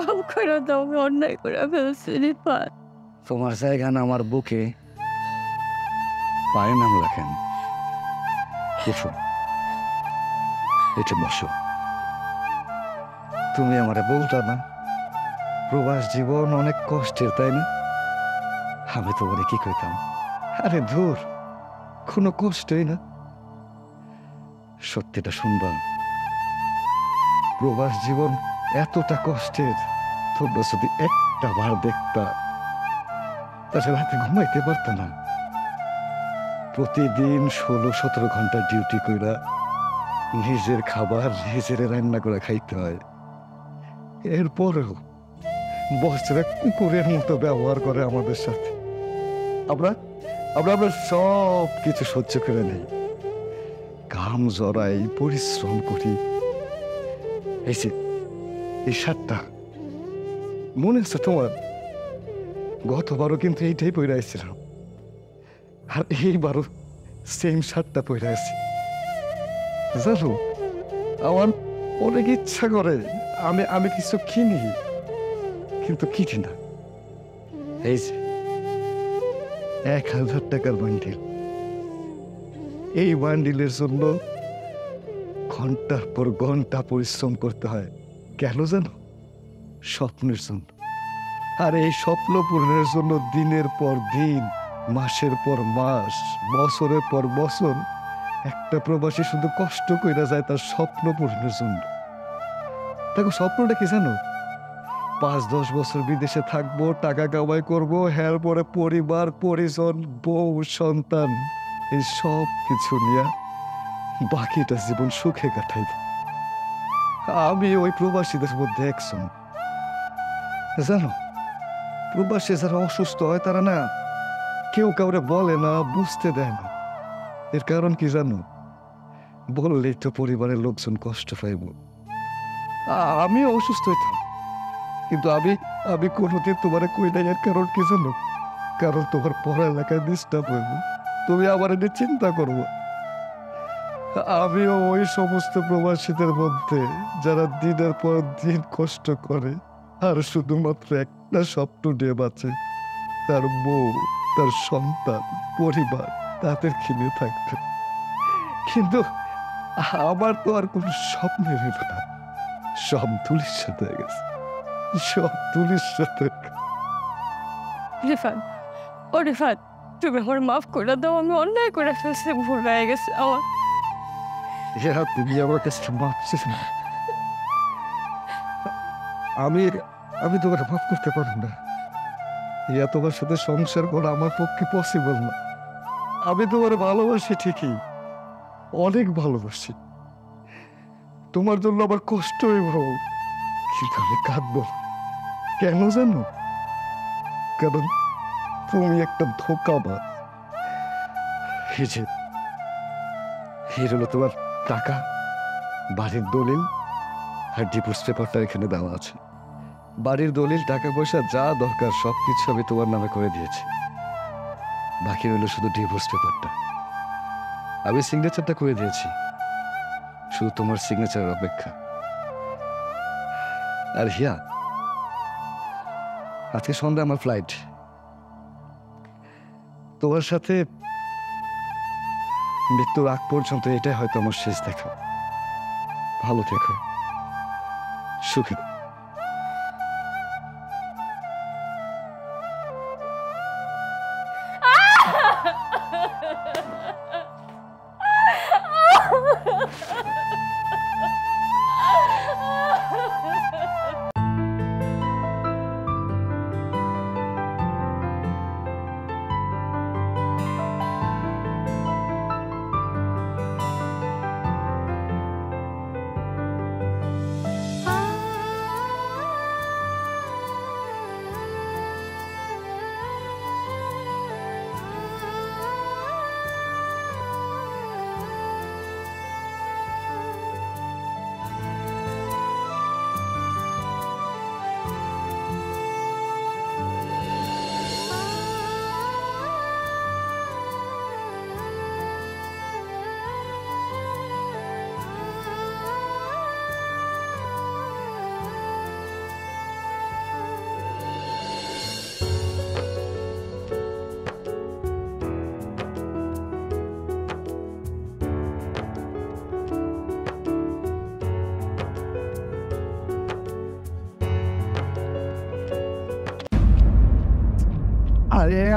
মাফ করে দাও, আমি অন্যায় করে ফেলছি রিফাত। তোমার জায়গা না আমার বুকে, পায়ে নাম রাখেন। এসো, এটা বসো। তুমি আমারে বলতা না প্রবাস জীবন অনেক কষ্টের, তাই না? আমি তোমারে কি কইতাম, আরে ধুর, কোনো কষ্টই না। সত্যিটা শুনবা, প্রবাস জীবন এতটা কষ্টের, তোমরা যদি একটা বার দেখতা তাহলে রাতে ঘুমাইতে পারত না। প্রতিদিন 16-17 ঘন্টা ডিউটি কইরা নিজের খাবার নিজের রান্না করে খাইতে হয়। এরপরেও বছরে কুকুরের মতো ব্যবহার করে আমাদের সাথে। আমরা আমরা আমরা সব কিছু সহ্য করে নেই, ঘাম জড়াই, পরিশ্রম করি। এই যে এই শার্টটা মনে আছে তোমার? গতবারও কিন্তু এইটাই পরে আসছিলাম, আর এইবারও সেম শার্টটা পরে আছি। জানো, আমার অনেক ইচ্ছা করে আমি আমি কিছু কিনি, কিন্তু কিনি না। এই যে 1000 টাকার বান্ডিল, এই বান্ডিলের জন্য ঘন্টার পর ঘন্টা পরিশ্রম করতে হয়। কেন জানো? স্বপ্নের জন্য। আর এই স্বপ্ন পূরণের জন্য দিনের পর দিন, মাসের পর মাস, বছরের পর বছর একটা প্রবাসী শুধু কষ্ট কইরা যায় তার স্বপ্ন পূরণের জন্য। দেখো, স্বপ্নটা কি জানো? 5-10 বছর বিদেশে থাকবো, টাকা কামাই করবো, হ্যার পরে পরিবার পরিজন, বউ সন্তান, এই সব কিছু নিয়ে বাকিটা জীবন সুখে কাটাইব। আমি ওই প্রবাসীদের মধ্যে একজন। জানো, প্রবাসী যারা অসুস্থ হয় তারা না কেউ কাউরে বলে না, বুঝতে দেয় না। এর কারণ কি জানো? বললেই তো পরিবারের লোকজন কষ্ট পাইব। আমি অসুস্থ হইতাম, কিন্তু আমি আমি কোনোদিন তোমারে কই নাই। এর কারণ কি জানো? কারণ তোমার পড়ালেখায় ডিস্টার্ব হইব, তুমি আমার এনে চিন্তা করবো। আমিও ওই সমস্ত প্রবাসীদের মধ্যে যারা দিনের পর দিন কষ্ট করে আর শুধুমাত্র একটা স্বপ্ন নিয়ে বাঁচে, তার বউ, তার সন্তান, পরিবার, তাদেরকে নিয়ে থাকতে। কিন্তু আমার তো আর কোনো স্বপ্ন রইল না, সব ধুলির সাথে হয়ে গেছে, সব ধুলির সাথে। রিফাত, ও রিফাত, তুমি আমার মাফ করে দাও, আমি অন্যায় করে ফেলছি, ভুল হয়ে গেছে আমার। তুমি আমার কাছে মাপছিস না। আমি আমি তোমার মাফ করতে পারবো না। তোমার সাথে সংসার করা আমার পক্ষে পসিবল না। আমি তোমার ভালোবাসি ঠিকই, অনেক ভালোবাসি, তোমার জন্য আমার কষ্ট হইব, কিন্তু আমি কাঁদবো। কেন জানো? কারণ তুমি একটা ধোঁকাবাজ। এই যে এই হলো তোমার টাকা, বাড়ির দলিল আর ডিভোর্স পেপারটা এখানে দেওয়া আছে। বাড়ির দলিল, টাকা পয়সা যা দরকার সবকিছু আমি তোমার নামে করে দিয়েছি। বাকি হলো শুধু ডিভোর্স পেপারটা। আমি সিগনেচারটা করে দিয়েছি, শুধু তোমার সিগনেচারের অপেক্ষা। আর হিয়া, আজকে সন্ধ্যা আমার ফ্লাইট। তোমার সাথে মৃত্যুর আগ পর্যন্ত এটাই হয়তো আমার শেষ দেখা। ভালো থেকো, সুখে।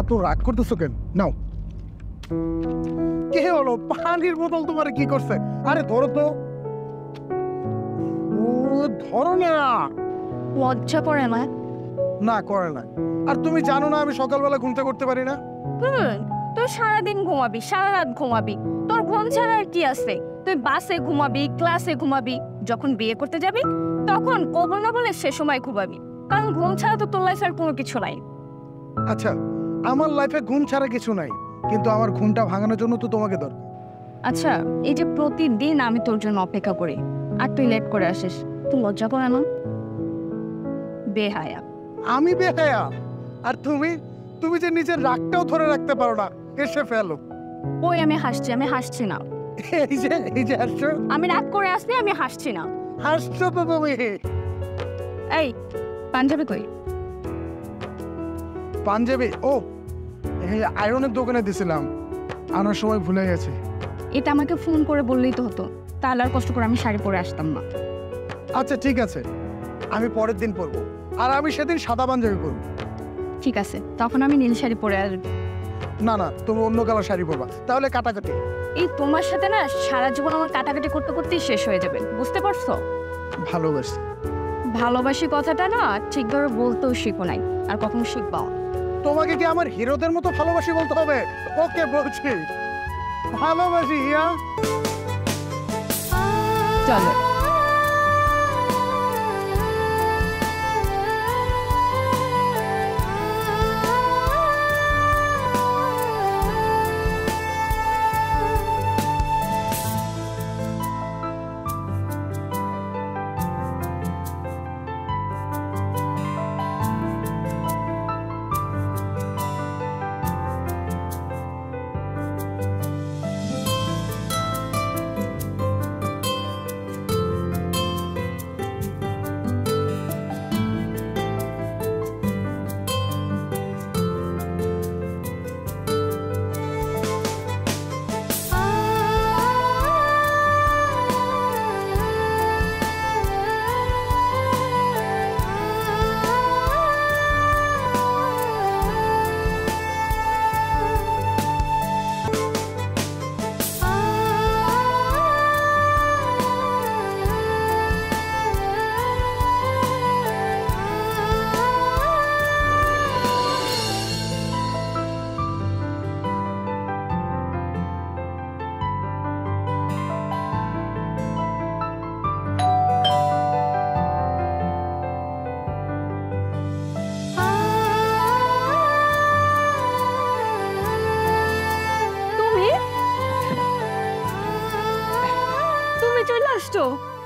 এত রাগ করতেছো কেন? নাও। কে হলো? পানির বোতল তোমার কি করছে? আরে ধরো তো। ও ধরো না। লজ্জা করে না? না করে না। আর তুমি জানো না আমি সকালবেলা ঘুমতে করতে পারি না? তুই সারাদিন ঘুমাবি, সারা রাত ঘুমাবি, তোর ঘুম ছাড়া আর কি আছে? তুই বাসে ঘুমাবি, ক্লাসে ঘুমাবি, যখন বিয়ে করতে যাবি তখন কবল না বলে সে সময় ঘুমাবি, কারণ ঘুম ছাড়া তো তোর লাইফে আর কোনো কিছু নাই। আচ্ছা, আমার লাইফে ঘুম ছাড়া কিছু নাই, কিন্তু আমার ঘুমটা ভাঙানোর জন্য তো তোমাকে দরকার। আচ্ছা, এই যে প্রতিদিন আমি তোর জন্য অপেক্ষা করি আর তুই লেট করে আসিস, তুই লজ্জা করে না? বেহায়া। আমি বেহায়া? আর তুমি তুমি যে নিজের রাগটাও ধরে রাখতে পারো না, এসে ফেলো। ওই আমি হাসছি না। এই যে হাসছো। আমি রাগ করে আসছি, আমি হাসছি না। হাসছো তো তুমি। এই পাঞ্জাবি কই? পাঞ্জাবি? ও এই আয়রনের দোকানে দিছিলাম, আনার সময় ভুলে গেছি। এটা আমাকে ফোন করে বললেই তো হতো, তাহলে আর কষ্ট করে আমি শাড়ি পরে আসতাম না। আচ্ছা ঠিক আছে, আমি পরের দিন পরবো, আর আমি সেদিন সাদা পাঞ্জাবি পরবো। ঠিক আছে, তখন আমি নীল শাড়ি পরে আসবো। না না, তুমি অন্য কালার শাড়ি পরবা, তাহলে কাটাকাটি। এই তোমার সাথে না সারা জীবন আমার কাটাকাটি করতে করতেই শেষ হয়ে যাবে, বুঝতে পারছো? ভালোবাসি। ভালোবাসি কথাটা না ঠিকভাবে বলতেও শিখো নাই, আর কখনো শিখবাও। তোমাকে কি আমার হিরোদের মতো ভালোবাসি বলতে হবে? ওকে বলছি, ভালোবাসি। ইয়া চলো।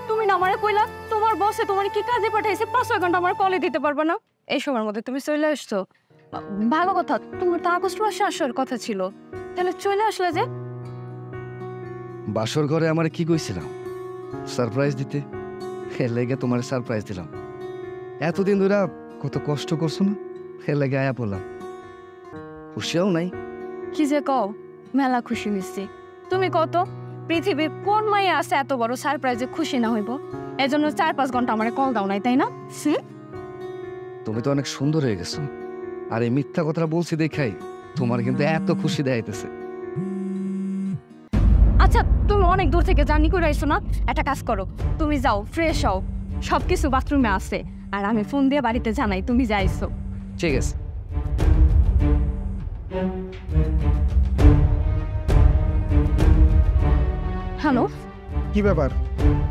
তুমি না আমারে কইলা তোমার বসে তোমার কি কাজে পাঠাইছে, 5-6 ঘন্টা আমার কলে দিতে পারবে না? এই সময়ের মধ্যে তুমি চলে আসছো, ভালো কথা। তোমার তো আগস্ট মাসে আসার কথা ছিল, তাহলে চলে আসলে যে? বাসর ঘরে আমার কি কইছিলাম সারপ্রাইজ দিতে, এর লেগে তোমার সারপ্রাইজ দিলাম। এতদিন ধরে কত কষ্ট করছো না, এর লেগে আয়া পড়লাম। খুশিও নাই? কি যে কও, মেলা খুশি হইছি। তুমি কত পৃথিবীর কোন মাইয়া আছে এত বড় সারপ্রাইজে খুশি না হইব? এজন্য 4-5 ঘন্টা আমারে কল দাও নাই, তাই না? তুমি তো অনেক সুন্দর হয়ে গেছো, আর এই মিথ্যা কথাটা বলছি দেখাই তোমার কিন্তু এত খুশি দেখাইতেছে। আচ্ছা, তুমি অনেক দূর থেকে জার্নি করে আইছো না, একটা কাজ করো, তুমি যাও ফ্রেশ হও, সবকিছু বাথরুমে আছে, আর আমি ফোন দিয়ে বাড়িতে জানাই তুমি যাইছো। ঠিক আছে। হ্যালো, কি ব্যাপার?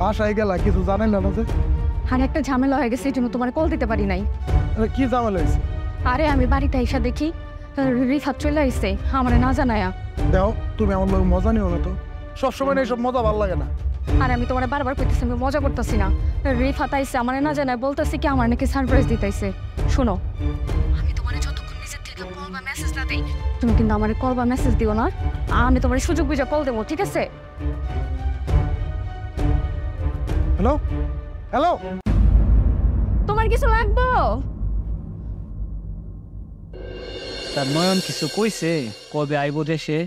বাসায় গেলা কিছু জানেন না যে? আর একটা ঝামেলা হয়ে গেছে, এই জন্য তোমার কল দিতে পারি নাই। কি ঝামেলা হয়েছে? আরে আমি বাড়িতে এসে দেখি রিফাত চলে আইছে আমারে না জানায়া। দাও, তুমি আমার লোক মজা নিও না তো, সবসময় না এইসব মজা ভালো লাগে না। আর আমি তোমার বারবার কইতেছি আমি মজা করতেছি না। রিফাত আইছে আমারে না জানায়, বলতেছে কি আমার নাকি সারপ্রাইজ দিতেছে। শোনো, আমি তোমারে যতক্ষণ নিজের থেকে কল বা মেসেজ না দেই, তুমি কিন্তু আমারে কল বা মেসেজ দিও না। আমি তোমার সুযোগ বুঝে কল দেবো, ঠিক আছে? হ্যালো হ্যালো, তোমার কিছু লাগবে? তার নয়ন কিছু কইছে কবে আইব দেশে?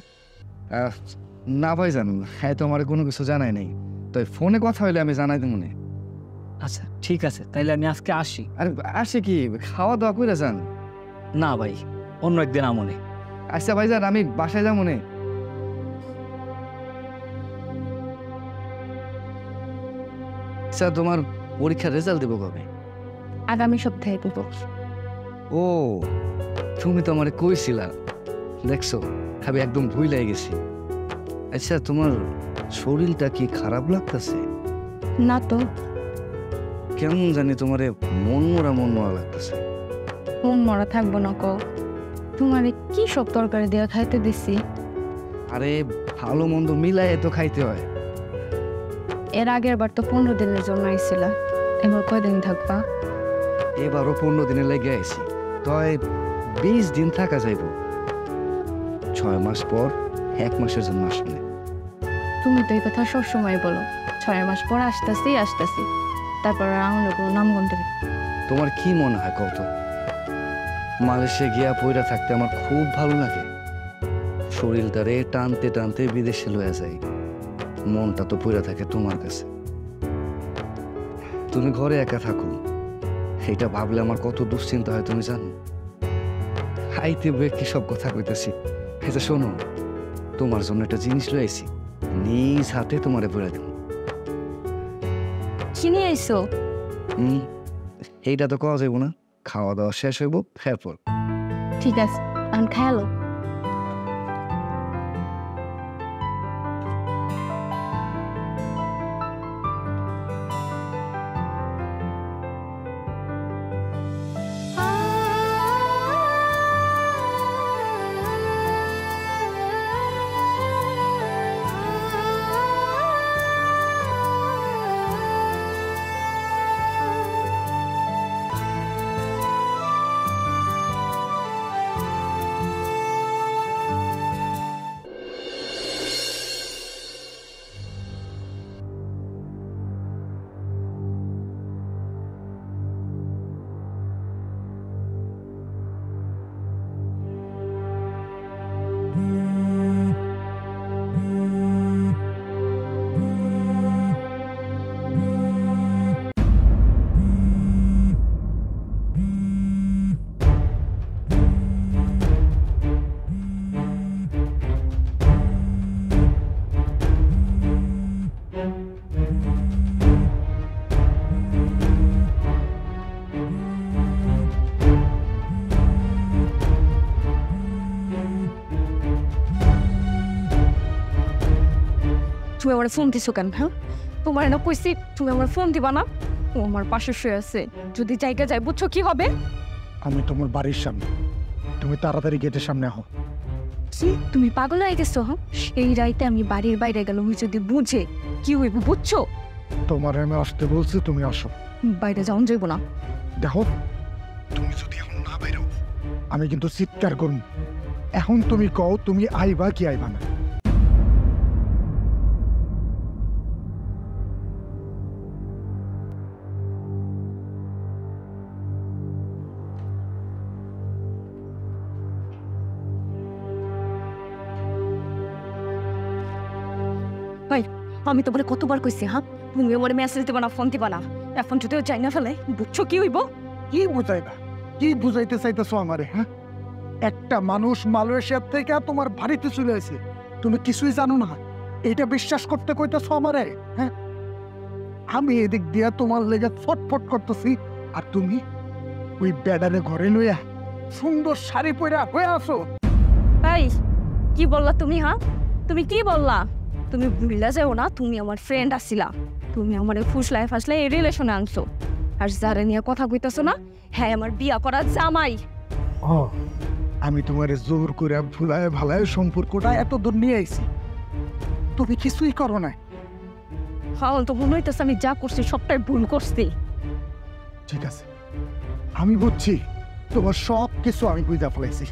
না ভাইজান, হ্যাঁ তো আমার কোনো কিছু জানাই নাই, তো ফোনে কথা হইলে আমি জানাই দেব মনে। আচ্ছা ঠিক আছে, তাইলে আমি আজকে আসি। আর আসে কি খাওয়া দাওয়া করে যান? না ভাই, অন্য একদিন আমনে। আচ্ছা ভাইজান, আমি বাসায় যাবো নে। আচ্ছা, তোমার পরীক্ষার রেজাল্ট দেবো কবে? আগামী সপ্তাহে দেবো। ও, তুমি তো আমারে কইছিলা, দেখছো আমি একদম ভুলে গেছি। আচ্ছা, তোমার শরীরটা কি খারাপ লাগতেছে? না তো, কেমন জানি তোমারে মন মরা লাগতেছে। মন মরা থাকবো না কো। তোমার কি সব তরকারি দেওয়া খাইতে দিছি? আরে ভালো মন্দ মিলাই তো খাইতে হয়। এর আগের বার তো 15 দিনের জন্য আইছিল, এবার কয়দিন থাকবা? এবারও 15 দিনে লেগে আইছি, তয় 20 দিন থাকা যাইব। 6 মাস পর 1 মাসের জন্য আসলে। তুমি তো এই কথা সবসময় বলো, 6 মাস পর আসতেছি, তারপর আমার কোনো নামগন্ধ নেই। তোমার কি মনে হয় কত? মালয়েশিয়া গিয়া পইরা থাকতে আমার খুব ভালো লাগে। শরীরটারে টানতে টানতে বিদেশে লয়ে যাই, মনটা তো পইরা থাকে তোমার কাছে। তুমি ঘরে একা থাকো, এটা ভাবলে আমার কত দুশ্চিন্তা হয় তুমি জানো। হাইতে বয়ে কি সব কথা কইতেছি। এটা শোনো, তোমার জন্য একটা জিনিস লয়ে আইছি, নিজ হাতে তোমারে পইরা দেব। কি নিয়ে আইছো? এইটা তো কওয়া যাইব না, খাওয়া দাওয়া শেষ হইব এরপর। ঠিক আছে, আমি খায়ালো। তুমি আমার ফোন দিছো কেন? হ্যাঁ, তোমার না কইছি তুমি আমার ফোন দিবা না। ও আমার পাশে শুয়ে আছে, যদি জায়গা যায় বুঝছো কি হবে? আমি তোমার বাড়ির সামনে, তুমি তাড়াতাড়ি গেটের সামনে হও। কি তুমি পাগল হয়ে গেছো? হ্যাঁ, এই রাইতে আমি বাড়ির বাইরে গেলাম, যদি বুঝে কি হইব বুঝছো? তোমার আমি আসতে বলছি, তুমি আসো। বাইরে যাওন যাইব না। দেখো, তুমি যদি এখন না বাইরো আমি কিন্তু চিৎকার করব। এখন তুমি কও তুমি আইবা কি আইবা না। ভাই, আমি তোমার কতবার কইছি, হ্যাঁ তুমি আমার মেসেজ দিবা না, ফোন দিবা না। এখন যদি ও চাই না ফেলে বুঝছো কি হইব? কি বুঝাইবা? কি বুঝাইতে চাইতেছো আমারে? হ্যাঁ, একটা মানুষ মালয়েশিয়া থেকে তোমার বাড়িতে চলে আসে, তুমি কিছুই জানো না, এটা বিশ্বাস করতে কইতেছো আমারে? হ্যাঁ, আমি এদিক দিয়া তোমার লেগে ফটফট করতেছি, আর তুমি ওই বেডারে ঘরে লইয়া সুন্দর শাড়ি পরা হয়ে আসো। ভাই, কি বললা তুমি? হ্যাঁ, তুমি কি বললা? তুমি ভুললা যাও না, তুমি আমার ফ্রেন্ড আসিলা। তুমি আমার ফুসলায় ফাসলায় এই রিলেশনে আনছো, আর যারা নিয়ে কথা কইতেছো না, হ্যাঁ আমার বিয়া করার জামাই। ও, আমি তোমার জোর করে ভুলায় ভালায় সম্পর্কটা এত দূর নিয়ে আইছি, তুমি কিছুই করো না। হ্যাঁ, তো মনে হইতেছে আমি যা করছি সবটাই ভুল করছি। ঠিক আছে, আমি বুঝছি, তোমার সব কিছু আমি বুঝা ফেলাইছি।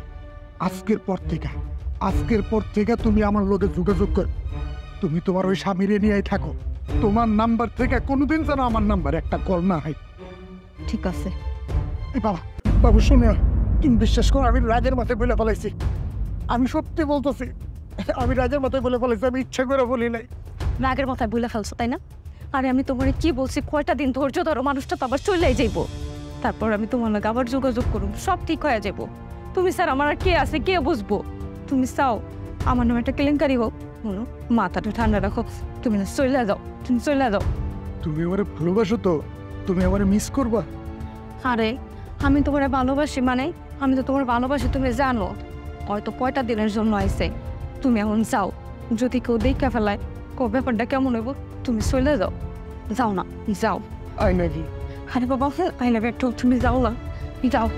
আজকের পর থেকে তুমি আমার লোকে যোগাযোগ কর। তুমি তোমার ওই স্বামীরে নিয়ে থাকো। তোমার নাম্বার থেকে কোনোদিন যেন আমার নাম্বার একটা কল না হয়। ঠিক আছে। এই বাবু শোনো, তুমি বিশ্বাস করো, আমি রাজের মাথায় বলে ফেলাইছি। আমি সত্যি বলতেছি, আমি রাজের মাথায় বলে ফেলাইছি, আমি ইচ্ছা করে বলি নাই। রাগের মাথায় বলে ফেলছো তাই না? আরে আমি তোমার কি বলছি, কয়টা দিন ধৈর্য ধরো, মানুষটা তো আবার চলে যাইব। তারপর আমি তোমার লগে আবার যোগাযোগ করুম, সব ঠিক হয়ে যাবো। তুমি স্যার আমার আর কে আছে, কে বুঝবো? তুমি চাও আমার নামে একটা কেলেঙ্কারি হোক? বলো, মাথাটা ঠান্ডা রাখো। তুমি না চলে যাও, তুমি চলে যাও। তুমি আমারে ভালোবাসো তো? তুমি আমারে মিস করবা? আরে আমি তোমার ভালোবাসি, মানে আমি তো তোমার ভালোবাসি, তুমি জানো। হয়তো কয়টা দিনের জন্য আইছে, তুমি এখন যাও। যদি কেউ দেখা ফেলায় ব্যাপারটা কেমন হইব? তুমি চলে যাও, যাও না, যাও। আই নাকি? আরে বাবা, আই লাভ ইউ, তুমি যাও না, যাও।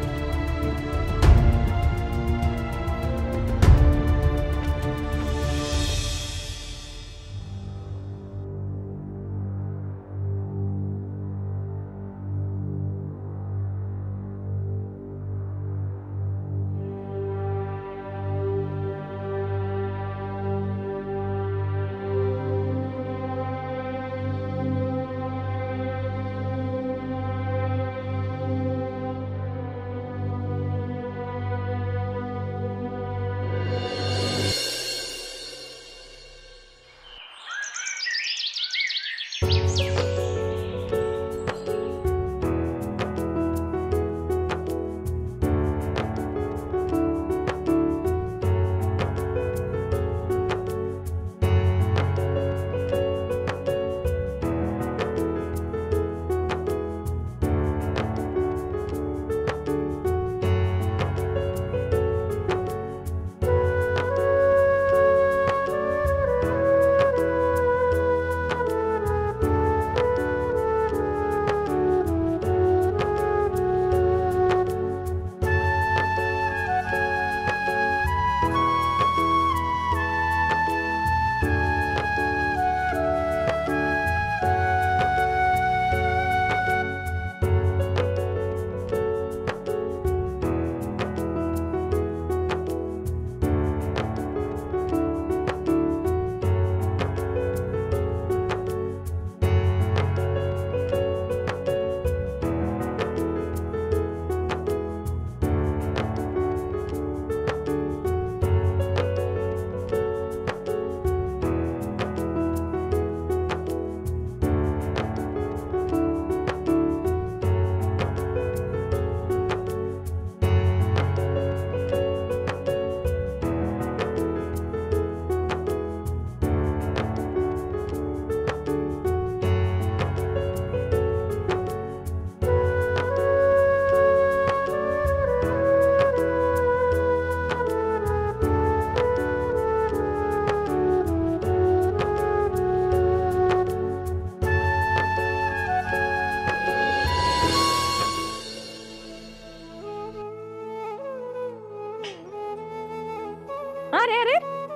আরে আরে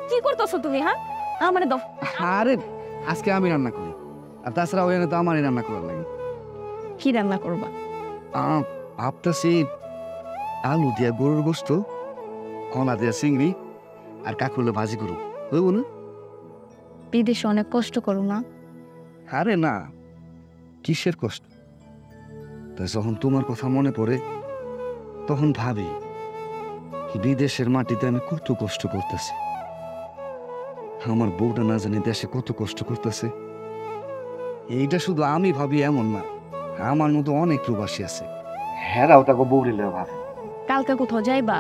কি করতেছো তুমি? হ্যাঁ, আমারে দাও। আরে আজকে আমি রান্না করি, আর তাছাড়া ওই তো আমারই রান্না করার লাগে। কি রান্না করবা? ভাবতেছি আলু দিয়া গরুর গোস্ত, কলা দিয়া চিংড়ি আর কাকুলে ভাজি করু, হইব না? বিদেশে অনেক কষ্ট করো না? আরে না, কিসের কষ্ট? তাই যখন তোমার কথা মনে পড়ে তখন ভাবি বিদেশের মাটিতে আমি কত কষ্ট করতেছি, আমার বউটা না জানি দেশে কত কষ্ট করতেছে। এইটা শুধু আমি ভাবি এমন না, আমার মতো অনেক প্রবাসী আছে, হেরাও তাকে বউরিলে ভাবে। কালকে কোথাও যাইবা?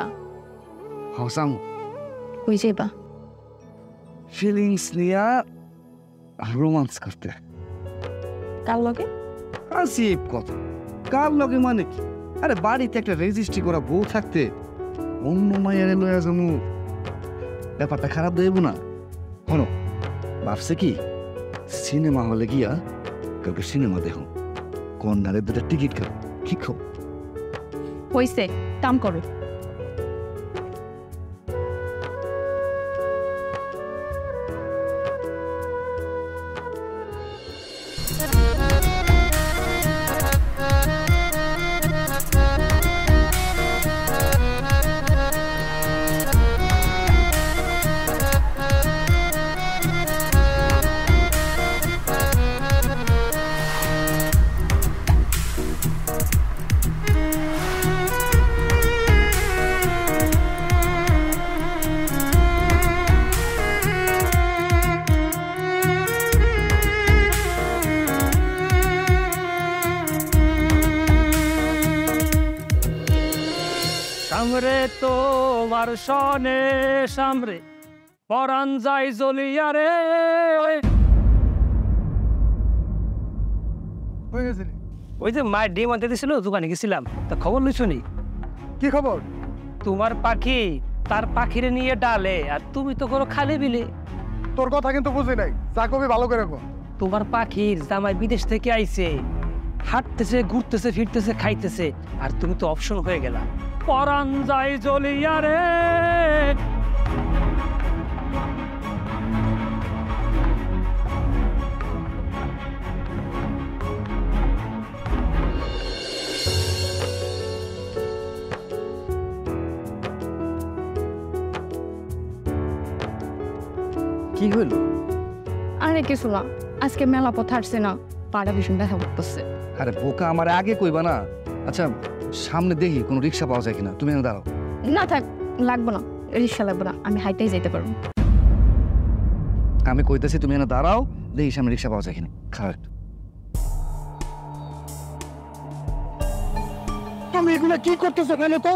হসাম কই যাইবা? ফিলিংস নিয়া রোমান্স করতে। কার লগে? আসিফ কথা, কার লগে মানে কি? আরে বাড়িতে একটা রেজিস্ট্রি করা বউ থাকতে অন্য মায়ের লয়া যাবো, ব্যাপারটা খারাপ দেব না। হনো ভাবছে কি সিনেমা হলে গিয়া কাউকে সিনেমা দেখো, কন্যারে দুটা টিকিট খাবো, কি খাবো? হইছে, কাম করো। সামরে তোমার সনে সামরে পরাণ যাই জ্বলিয়া রে। হয়ে গেছে ওই যে মায়ের ডিম আনতে দিছিল, দোকানে গেছিলাম, তা খবর লইছো নি? কি খবর? তোমার পাখি তার পাখিরে নিয়ে ডালে, আর তুমি তো করো খালি বিলে। তোর কথা কিন্তু বুঝি নাই, যা কবি ভালো করে কো। তোমার পাখির জামাই বিদেশ থেকে আইছে, হাঁটতেছে, ঘুরতেছে, ফিরতেছে, খাইতেছে, আর তুমি তো অপশন হয়ে গেলা। পরাণ যাই জ্বলিয়া রে। কি হইল? আরে কিছু না, আজকে মেলা পথ হাঁটছে না, পাড়া ভীষণ দেখা করতেছে। আরে বোকা, আমার আগে কইবা না? আচ্ছা সামনে দেখি কোনো রিক্সা পাওয়া যায় কিনা, তুমি এনে দাঁড়াও। না থাক, লাগবো না, রিক্সা লাগবে না, আমি হাইটাই যাইতে পারবো। আমি কইতেছি তুমি এনে দাঁড়াও, দেখি সামনে রিক্সা পাওয়া যায় কিনা। খারাপ। তুমি এগুলো কি করতেছো বলো তো?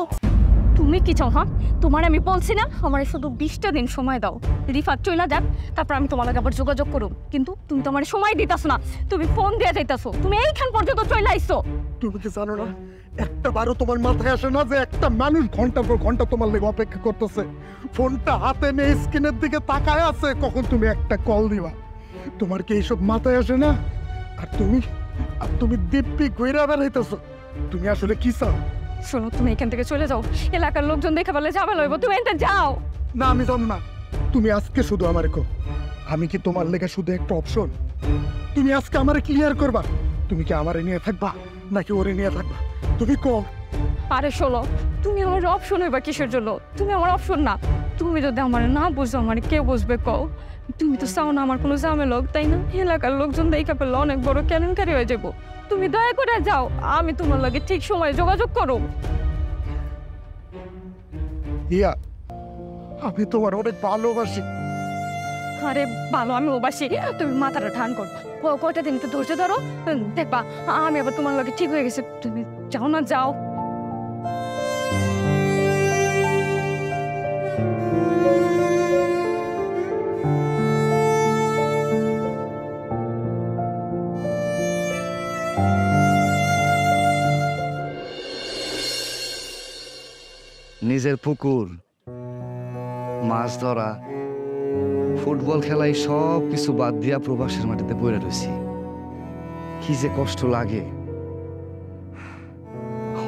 তুমি কি চাও? হ্যাঁ, তোমার আমি বলছি না আমার শুধু 20টা দিন সময় দাও, রিফাত চইলা যাক, তারপর আমি তোমার লাগে আবার যোগাযোগ করুম। কিন্তু তুমি তো আমার সময় দিতাছো না, তুমি ফোন দিয়ে যাইতাছো, তুমি এইখান পর্যন্ত চইলা আইছো। তুমি কি জানো না, একটা বারও তোমার মাথায় আসে না যে একটা মানুষ ঘন্টার পর ঘন্টা তোমার লেগে অপেক্ষা করতেছে, ফোনটা হাতে নিয়ে স্ক্রিনের দিকে তাকায় আছে, কখন তুমি একটা কল দিবা? তোমার কি এইসব মাথায় আসে না? আর তুমি দিব্যি ঘুরে বেড়াইতেছো, তুমি আসলে কি চাও? শোনো, তুমি এখান থেকে চলে যাও, এলাকার লোকজন দেখে বলে ঝামেলা হইব, তুমি এখান যাও। না আমি জানো না, তুমি আজকে শুধু আমারে কো, আমি কি তোমার লেগে শুধু একটা অপশন? তুমি আজকে আমারে ক্লিয়ার করবা, তুমি কি আমারে নিয়ে থাকবা নাকি ওরে নিয়ে থাকবা? তুমি কো। আরে শোনো, তুমি আমার অপশন হইবা কিসের জন্য? তুমি আমার অপশন না। তুমি যদি আমার না বুঝো, আমার কে বুঝবে কও? তুমি তো চাও না আমার কোনো ঝামেলা হোক, তাই না? এলাকার লোকজন দেখা পেলে অনেক বড় কেলেঙ্কারি হয়ে যাবো। তুমি দয়া করে যাও, আমি তোমার লগে ঠিক সময়ে যোগাযোগ করো। ইয়া, আমি তোমার অনেক ভালোবাসি। আরে ভালো আমি ওবাসি, তুমি মাথাটা ঠান করো, কয়টা দিন একটু ধৈর্য ধরো, দেখবা আমি আবার তোমার লগে ঠিক হয়ে গেছে। তুমি যাও না, যাও। নিজের পুকুর, মাছ ধরা, ফুটবল খেলাই সব কিছু বাদ দিয়া প্রবাসের মাটিতে পড়ে রয়েছি। কি যে কষ্ট লাগে,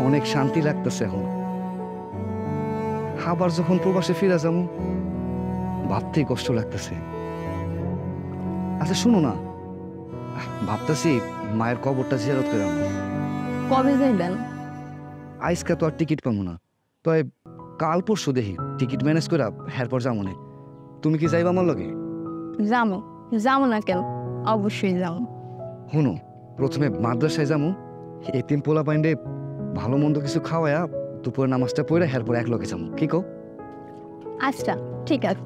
অনেক শান্তি লাগতেছে এখন। আবার যখন প্রবাসে ফিরে যাবো ভাবতেই কষ্ট লাগতেছে। আচ্ছা শুনো না, ভাবতেছি মায়ের কবরটা জিয়ারত করে আনবো। কবে যাইবেন? আজকে তো আর টিকিট পাবো না, তবে কাল পরশু দেখি টিকিট ম্যানেজ করে এরপর যাবো না। তুমি কি যাইবা আমার লগে? যাবো, যাবো না কেন, অবশ্যই যাবো। শুনো, প্রথমে মাদ্রাসায় যাবো, এতিম পোলা পাইন্ডে ভালো মন্দ কিছু খাওয়ায়া দুপুরে নামাজটা পড়ে এরপর এক লগে যাবো, কি কও? আচ্ছা ঠিক আছে।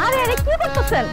আরে আরে কি করতেছেন?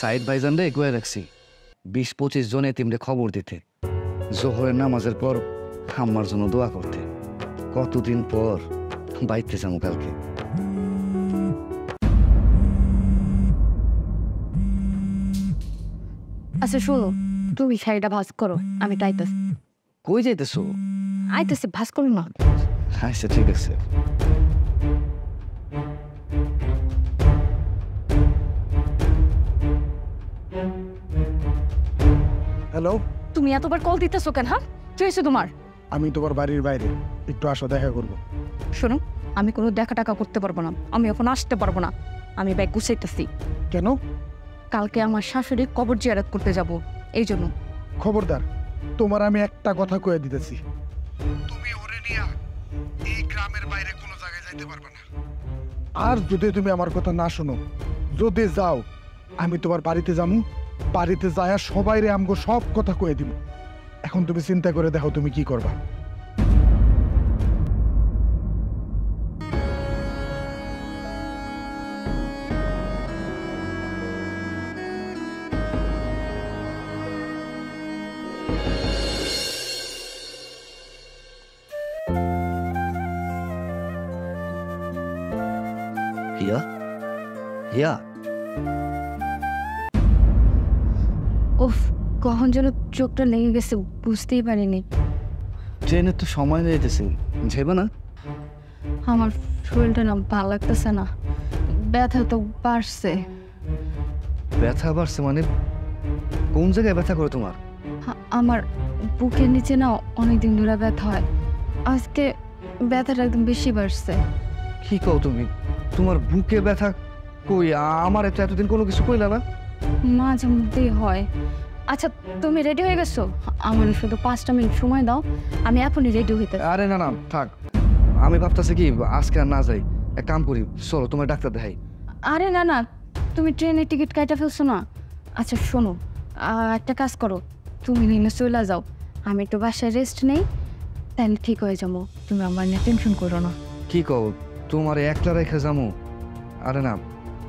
সাইড ভাইজান রে এগুয়ে রাখছি 20-25 জন এতিমরে খবর দিতে, জোহরের নামাজের পর আমার জন্য দোয়া করতে। কতদিন পর বাইতে যাবো কালকে। আচ্ছা শোনো, তুমি শাড়িটা ভাঁজ করো, আমি তাইতেছি। কই যাইতেছো? আইতেছি, ভাঁজ করো না। আচ্ছা ঠিক আছে। হ্যালো, তুমি এতবার কল দিতেছো কেন? হ্যাঁ, কি হয়েছে তোমার? আমি তোমার বাড়ির বাইরে, একটু আসো, দেখা করবো। শোনো, আমি কোনো দেখা টাকা করতে পারবো না, আমি এখন আসতে পারবো না। আমি ব্যাগ গুছাইতেছি। কেন? কালকে আমার শাশুড়ি কবর জিয়ারত করতে যাব, এই জন্য। খবরদার, তোমার আমি একটা কথা কয়ে দিতেছি, তুমি ওরে নিয়া এই গ্রামের বাইরে কোনো জায়গায় যাইতে পারবে না। আর যদি তুমি আমার কথা না শোনো, যদি যাও, আমি তোমার বাড়িতে যাবো, বাড়িতে যায়া সবাইরে আমগো সব কথা কয়ে দিব। এখন তুমি চিন্তা করে দেখো তুমি কি করবা। হিয়া, হিয়া, উফ, কখন যেন চোখটা লেগে গেছে, বুঝতেই পারিনি। ট্রেনের তো সময় হয়ে যেতেছে, যাইবা না? আমার শরীরটা না ভালো লাগতেছে না, ব্যথা তো বাড়ছে। ব্যথা বাড়ছে মানে? কোন জায়গায় ব্যথা করে তোমার? আমার বুকের নিচে না অনেকদিন ধরে ব্যথা হয়, আজকে ব্যথাটা একদম বেশি বাড়ছে। কি কও তুমি? তোমার বুকে ব্যথা? কই, আমার তো এতদিন কোনো কিছু কইলা না। মাঝে মধ্যেই হয়। আচ্ছা, তুমি রেডি হয়ে গেছো? আমার শুধু 5টা মিনিট সময় দাও, আমি এখনই রেডি হইতে। আরে না না, থাক। আমি ভাবতেছি কি আজকে আর না যাই, এক কাম করি, চলো তোমার ডাক্তার দেখাই। আরে না না, তুমি ট্রেনের টিকিট কাটা ফেলছো না। আচ্ছা শোনো, একটা কাজ করো, তুমি নিয়ে চলে যাও, আমি একটু বাসায় রেস্ট নেই, তাহলে ঠিক হয়ে যাবো। তুমি আমার নিয়ে টেনশন করো না। কি কও, তোমার একলা রেখে যাবো? আরে না,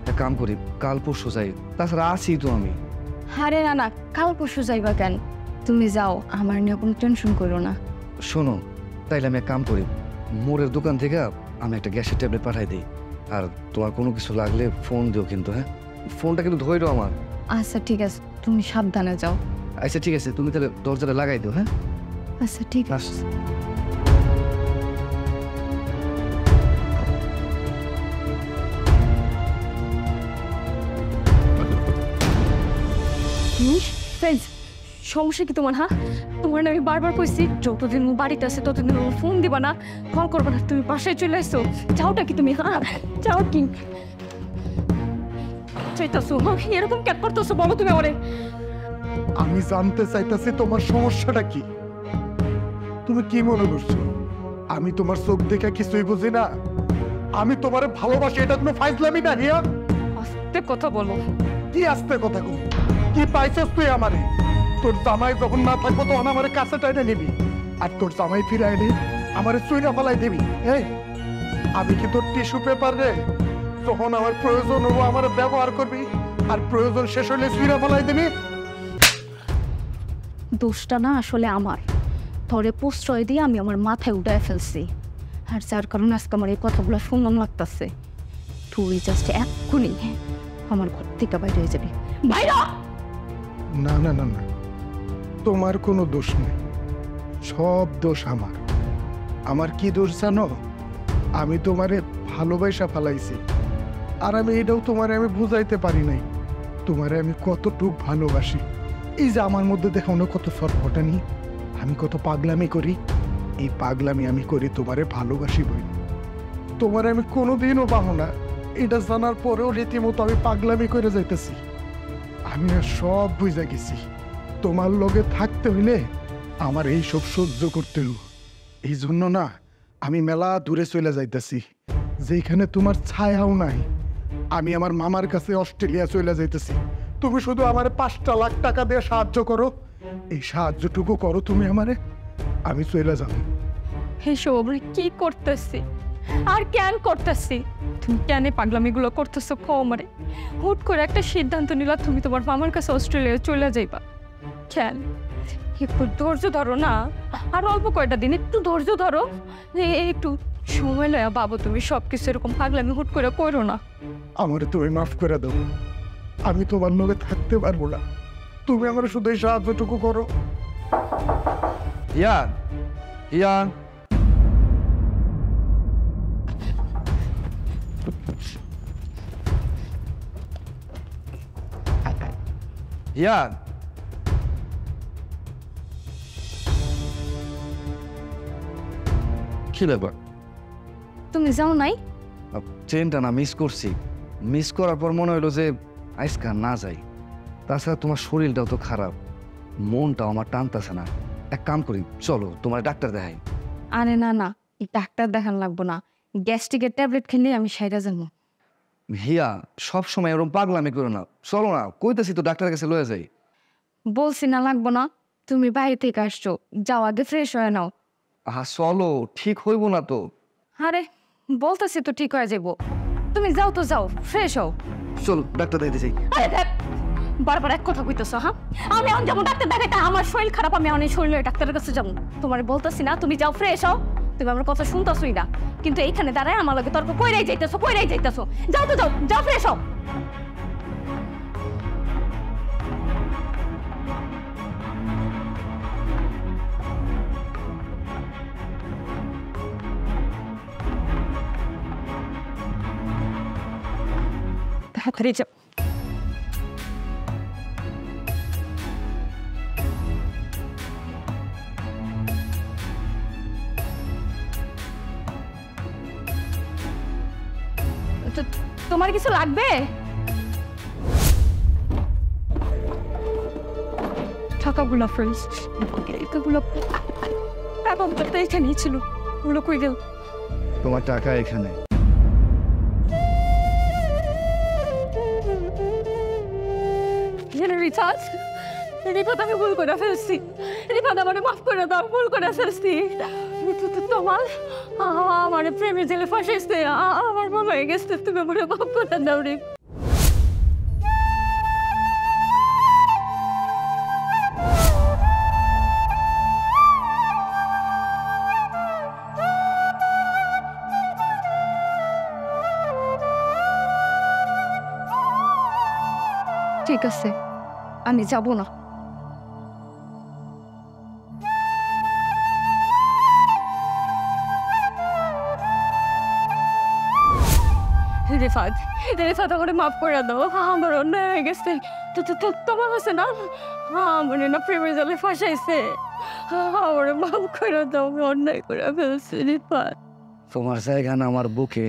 এক কাম করি, কাল পরশু যাই, তাছাড়া আছি তো আমি। আরে না না, কাল পরশু যাইবা কেন? তুমি যাও, আমার নিয়ে কোনো টেনশন করো না। শোনো, তাইলে আমি এক কাম করি, মোড়ের দোকান থেকে আমি একটা গ্যাসের ট্যাবলেট পাঠাই দিই, আর তোমার কোনো কিছু লাগলে ফোন দিও কিন্তু। হ্যাঁ, ফোনটা কিন্তু ধৈর্য আমার। আচ্ছা ঠিক আছে, তুমি সাবধানে যাও। আচ্ছা ঠিক আছে, তুমি তাহলে দরজাটা লাগাই দিও। হ্যাঁ, আচ্ছা ঠিক আছে। আসছি। ফ্রেন্ডস, সমস্যা কি তোমার? হ্যাঁ, তোমার না আমি বারবার কইছি যতদিন ও বাড়িতে আছে ততদিন ও ফোন দিবা না, কল করবা না। তুমি বাসায় চলে আসছো, যাওটা কি তুমি? হ্যাঁ, যাও কি চাইতাছো? এরকম কেন করতেছো বলো তুমি আমারে? আমি জানতে চাইতেছি তোমার সমস্যাটা কি। তুমি কি মনে করছো আমি তোমার চোখ দেখে কিছুই বুঝি না? আমি তোমারে ভালোবাসি, এটা কোনো ফাইজলামি না। হিয়া, আস্তে কথা বলো। কি আস্তে কথা কই? কি পাইছস তুই আমারে? তোর জামাই যখন না থাকবো তখন আমারে কাছে টাইনে নিবি, আর তোর জামাই ফিরে আইলে আমারে চুইনা ফেলাই দিবি। এই, আমি কি তোর টিস্যু পেপার রে? যখন আমার প্রয়োজন হবো আমার ব্যবহার করবি, আর প্রয়োজন শেষ হলে চুইনা ফেলাই দিবি। দোষটা না আসলে আমার, ধরে প্রশ্রয় দিয়ে আমি আমার মাথায় উঠায় ফেলছি, আর যার কারণে আজকে আমার এই কথাগুলো শুনলাম লাগতেছে। তুই জাস্ট এক্ষুনি আমার ঘর থেকে বাইরে হয়ে যাবি। বাইরে! না না না না, তোমার কোনো দোষ নেই, সব দোষ আমার। আমার কি দোষ জানো? আমি তোমারে ভালোবাসা ফালাইছি, আর আমি এটাও তোমারে আমি বুঝাইতে পারি নাই তোমারে আমি কতটুক ভালোবাসি। এই যে আমার মধ্যে দেখো না কত সরফটানি, আমি কত পাগলামি করি। এই পাগলামি আমি করি তোমারে ভালোবাসি বই, তোমারে আমি কোনোদিনও পাবো না, এটা জানার পরেও রীতিমতো আমি পাগলামি করে যাইতেছি। আমি আর সব বুঝা গেছি, তোমার লগে থাকতে হইলে আমার এই সব সহ্য করতে হইব। এই জন্য না আমি মেলা দূরে চলে যাইতেছি, যেখানে তোমার ছায়াও নাই। আমি আমার মামার কাছে অস্ট্রেলিয়া চলে যাইতেছি। তুমি শুধু আমার 5টা লাখ টাকা দিয়ে সাহায্য করো, এই সাহায্যটুকু করো তুমি আমারে, আমি চলে যাব। এসব আমরা কি করতেছি আর কেন করতেছি? তুমি কেন পাগলামিগুলো করতেছো কও আমারে? হুট করে একটা সিদ্ধান্ত নিলা তুমি তোমার মামার কাছে অস্ট্রেলিয়া চলে যাইবা, কেন? একটু ধৈর্য ধরো না, আর অল্প কয়টা দিন একটু ধৈর্য ধরো, একটু সময় লয়া বাবু, তুমি সব কিছু এরকম পাগলামি হুট করে করো না। আমারে তুমি মাফ করে দাও, আমি তোমার লগে থাকতে পারবো না, তুমি আমার শুধু এই সাহায্যটুকু করো। ইয়ান, ইয়ান, ইয়ান, কি ব্যাপার? তুমি যাও নাই? ট্রেনটা না মিস করছি, মিস করার পর মনে হলো যে আজকে আর না যাই। তাছাড়া তোমার শরীরটাও তো খারাপ, মনটাও আমার টানতেছে না। এক কাম করি, চলো তোমার ডাক্তার দেখাই। আরে না না, এই ডাক্তার দেখান লাগবো না, গ্যাস্ট্রিকের ট্যাবলেট খেলে আমি সাইডা যাবো। হিয়া সব সময় এরকম পাগলামি করো না, চলো না, কইতেছি তো ডাক্তারের কাছে লয়ে যাই। বলছি না লাগবো না, তুমি বাইরে থেকে আসছো, যাও আগে ফ্রেশ হয়ে নাও। আহা চলো, ঠিক হইব না তো। আরে বলতেছি তো ঠিক হয়ে যাবো, তুমি যাও তো যাও, ফ্রেশ হও। চলো ডাক্তার দেখাইতে যাই। আরে দেখ, বারবার এক কথা কইতেছো। হ্যাঁ, আমি এখন যাবো ডাক্তার দেখাইতে, আমার শরীর খারাপ, আমি অনেক শরীরের ডাক্তারের কাছে যাবো। তোমার বলতেছি না তুমি যাও ফ্রেশ হও, তুমি আমার কথা শুনতেছোই না, কিন্তু এইখানে দাঁড়ায় আমার লগে তর্ক কইরাই যাইতেছো, কইরাই যাইতেছো। যাও তো যাও, যাও ফ্রেশ হও। তাড়াতাড়ি যাও। তোমার কিছু লাগবে? টাকাগুলো ফ্রেন্ডস, এগুলো এখন তো এখানেই ছিল, ওগুলো কই গেল? তোমার টাকা এখানে। রিচার্জ, রিফাত আমি ভুল করে ফেলছি, রিফাত আমার মাফ করে দাও, ভুল করে ফেলছি। তোমার আমার প্রেমে জেলে ফাঁসেছে, আমার মনে হয়ে গেছে, তুমি আমার মাফ করে দাও রে। ঠিক আছে, আমি যাব না। রিফাত, রিফাত আমার মাফ করে দাও, আমার অন্যায় হয়ে গেছে। তোমার আছে না, আমার না প্রেমের জলে ফাঁসাইছে, আমার মাফ করে দাও, আমি অন্যায় করে ফেলছি রিফাত। তোমার জায়গা না আমার বুকে,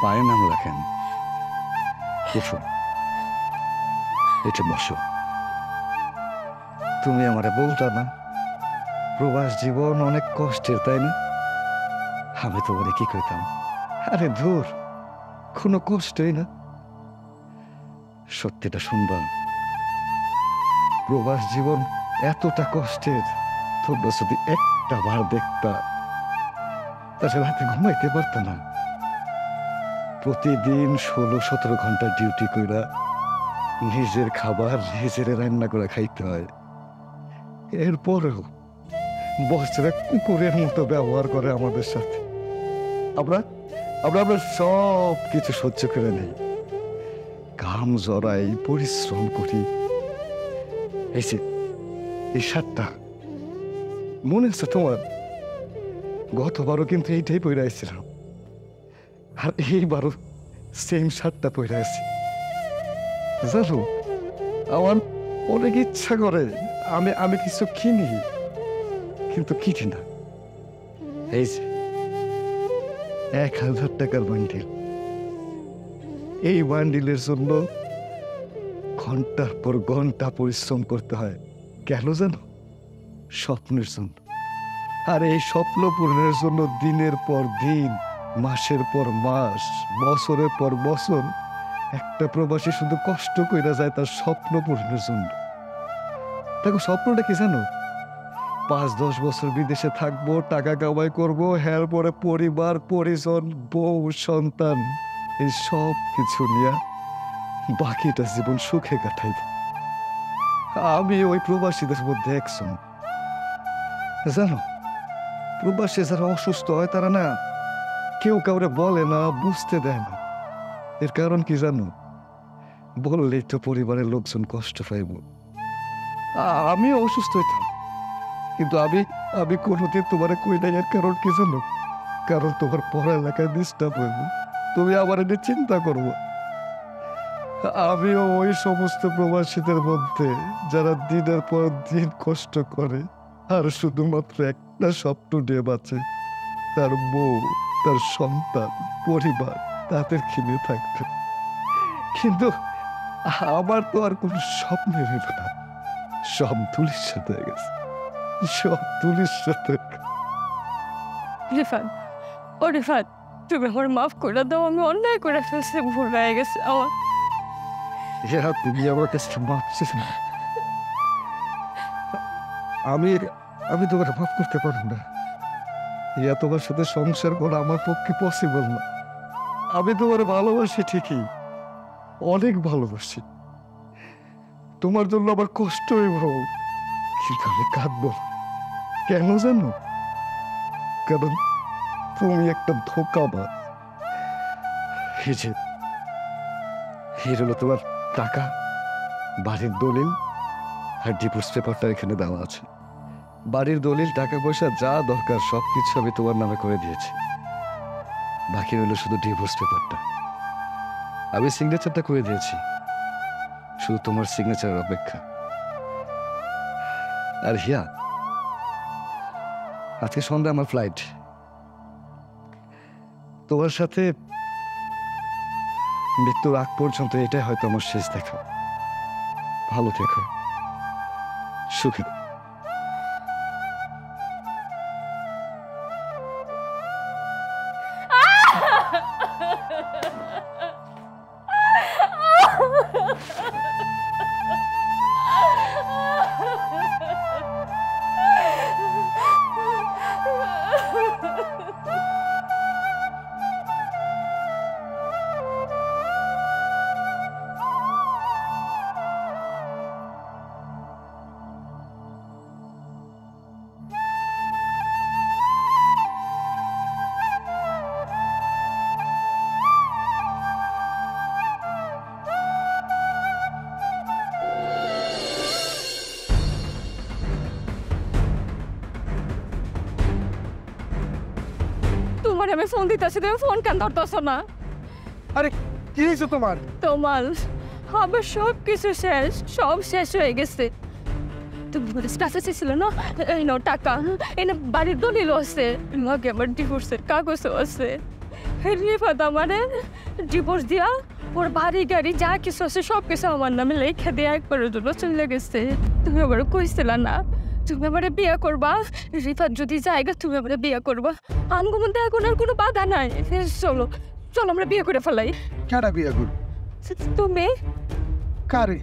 পায়ে নাম রাখেন। উঠো, এটা বসো। তুমি আমারে বলতা না প্রবাস জীবন অনেক কষ্টের, তাই না? আমি তোমারে কি কইতাম, আরে ধুর, কোনো কষ্টই না। সত্যিটা শুনবা, প্রবাস জীবন এতটা কষ্টের, তোমরা যদি একটা বার দেখতা তাহলে রাতে ঘুমাইতে পারত না। প্রতিদিন 16-17 ঘন্টা ডিউটি কইরা নিজের খাবার নিজের রান্না করে খাইতে হয়। এরপরেও বছরে কুকুরের মতো ব্যবহার করে আমাদের সাথে। আমরা আমরা আমরা সব কিছু সহ্য করে নেই, ঘাম জড়াই, পরিশ্রম করি। এই যে এই শার্টটা মনে আছে তোমার? গতবারও কিন্তু এইটাই পরে আসছিলাম, আর এইবারও সেম শার্টটা পরে আছি। জানো, আমার অনেক ইচ্ছা করে আমি আমি কিছু কিনি, কিন্তু কিনি না। এই যে 1000 টাকার বান্ডিল, এই বান্ডিলের জন্য ঘন্টার পর ঘন্টা পরিশ্রম করতে হয়। কেন জানো? স্বপ্নের জন্য। আর এই স্বপ্ন পূরণের জন্য দিনের পর দিন, মাসের পর মাস, বছরের পর বছর একটা প্রবাসী শুধু কষ্ট কইরা যায় তার স্বপ্ন পূরণের জন্য। দেখো, স্বপ্নটা কি জানো? 5-10 বছর বিদেশে থাকবো, টাকা কামাই করবো, হ্যার পরে পরিবার পরিজন, বউ সন্তান, এই সব কিছু নিয়ে বাকিটা জীবন সুখে কাটাইব। আমি ওই প্রবাসীদের মধ্যে একজন। জানো, প্রবাসী যারা অসুস্থ হয় তারা না কেউ কাউরে বলে না, বুঝতে দেয় না। এর কারণ কি জানো? বললেই তো পরিবারের লোকজন কষ্ট পাইব। আমিও অসুস্থ হইতাম, কিন্তু আমি আমি কোনোদিন তোমার কই নাই। এর কারণ কি জানো? কারণ তোমার পড়ালেখায় ডিস্টার্ব হইব, তুমি আমার এনে চিন্তা করবো। আমিও ওই সমস্ত প্রবাসীদের মধ্যে যারা দিনের পর দিন কষ্ট করে আর শুধুমাত্র একটা স্বপ্ন নিয়ে বাঁচে, তার বউ, তার সন্তান, পরিবার, তাদের কিনে থাকতো। কিন্তু আমার তো আর কোনো স্বপ্ন রইল না, সব ধূলিসাৎ হয়ে গেছে, সব ধূলিসাৎ হয়ে গেছে। রিফাত, ও রিফাত, তুমি আমার মাফ করে দাও, আমি অন্যায় করে ফেলছি, ভুল হয়ে গেছে আমার। তুমি আমার কাছে মাপছিস না, আমি আমি তোমার মাফ করতে পারবো না। ইয়া তোমার সাথে সংসার করা আমার পক্ষে পসিবল না। আমি তোমার ভালোবাসি ঠিকই, অনেক ভালোবাসি, তোমার জন্য আমার কষ্ট হইব, কিন্তু আমি কাঁদবো না। কেন জানো? কারণ তুমি একটা ধোঁকাবাজ। এই যে এই হলো তোমার টাকা, বাড়ির দলিল আর ডিভোর্স পেপারটা এখানে দেওয়া আছে। বাড়ির দলিল, টাকা পয়সা যা দরকার সবকিছু আমি তোমার নামে করে দিয়েছি, বাকি রইল শুধু ডিভোর্স পেপারটা। আমি সিগনেচারটা করে দিয়েছি, শুধু তোমার সিগনেচারের অপেক্ষা। আর হিয়া, আজকে সন্ধ্যা আমার ফ্লাইট, তোমার সাথে মৃত্যুর আগ পর্যন্ত এটাই হয়তো আমার শেষ দেখা। ভালো থেকো, সুখী। তোমার আমি ফোন দিতেছি, তুমি ফোন কেন ধরতেছো না? আরে কি হয়েছে তোমার? তোমার আমার সব কিছু শেষ, সব শেষ হয়ে গেছে। তুমি বলে কাছে ছিল না, এই নাও টাকা, এই না বাড়ির দলিল আছে, লগে আমার ডিভোর্সের কাগজও আছে। রিফাত আমারে ডিভোর্স দিয়া ওর বাড়ি গাড়ি যা কিছু আছে সব কিছু আমার নামে লেখা দিয়ে একবারের জন্য চলে গেছে। তুমি আবার কইছিলা না তুমি আমারে বিয়ে করবা, রিফাত যদি জায়গা তুমি আমারে বিয়ে করবা, আমগো মধ্যে এখন আর কোনো বাধা নাই। চলো চলো আমরা বিয়ে করে ফেলাই। কেডা বিয়া করু? তুমি কারে?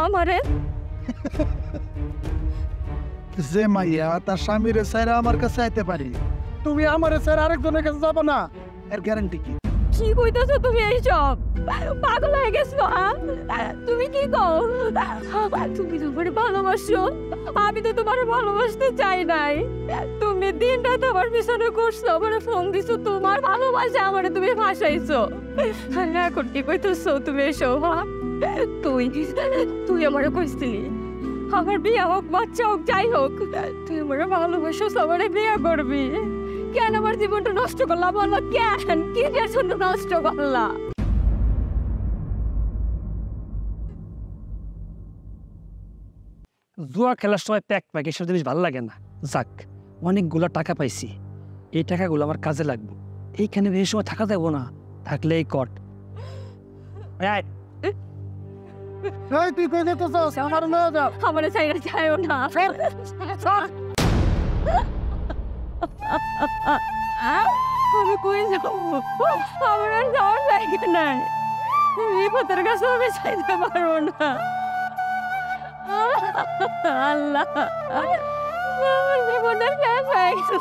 আমারে যে মাইয়া তার স্বামীর সাইরা আমার কাছে আইতে পারি, তুমি আমার সাইরা আরেকজনের কাছে যাবো না, এর গ্যারান্টি কি? কি কইতাছো তুমি এইসব? পাগল হয়ে গেছো? তুমি কি কও? তুমি তোমার ভালোবাসো, আমি তো তোমার ভালোবাসতে চাই নাই। তুমি দিন রাত আমার পিছনে করছো, আমার ফোন দিছো, তোমার ভালোবাসা আমার তুমি ভাসাইছো। এখন কি কইতেছো তুমি এসব? তুই তুই আমার কইছিলি আমার বিয়ে হোক, বাচ্চা হোক, যাই হোক, তুই আমার ভালোবাসো, আমার বিয়ে করবি। কেন আমার জীবনটা নষ্ট করলা বলো? কেন কি জন্য নষ্ট করলা? জুয়া খেলার সময় প্যাক প্যাক এসব জিনিস ভালো লাগে না। যাক, অনেকগুলো টাকা পাইছি, এই টাকাগুলো আমার কাজে লাগবে। এইখানে বেশি সময় থাকা যাবো না, থাকলে এই কট। এই তুই কই যেতেছস? আমার লয়ে যাও। আমার চাইরা যায়ও না। আমি কই যাবো? আমার আর যাওয়ার জায়গা নাই। বিপদের কাছে আমি চাইতে পারবো না। আল্লাহ, আমার জীবনের শেষ হয়ে গেল।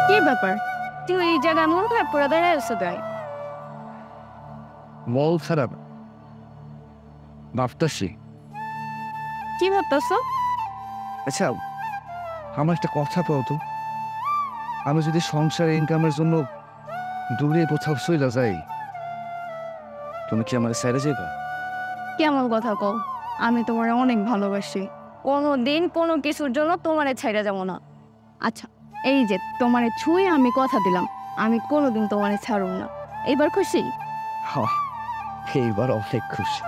কি ব্যাপার? তুই এই জায়গায় মন খারাপ করে দাঁড়ায় আছো তাই? মল খারাপ ভাবতেছি। কি ভাবতেছো? আচ্ছা, আমার একটা কথা পাও তো, আমি যদি সংসার ইনকামের জন্য দূরে কোথাও চলে যাই, তুমি কি আমার সাইডে যাইবা? কেমন কথা কও? আমি তোমার অনেক ভালোবাসি, কোনো দিন কোনো কিছুর জন্য তোমারে ছাইড়া যাবো না। আচ্ছা, এই যে তোমারে ছুঁয়ে আমি কথা দিলাম, আমি কোনোদিন তোমারে ছাড়ব না। এইবার খুশি? এইবার অনেক খুশি।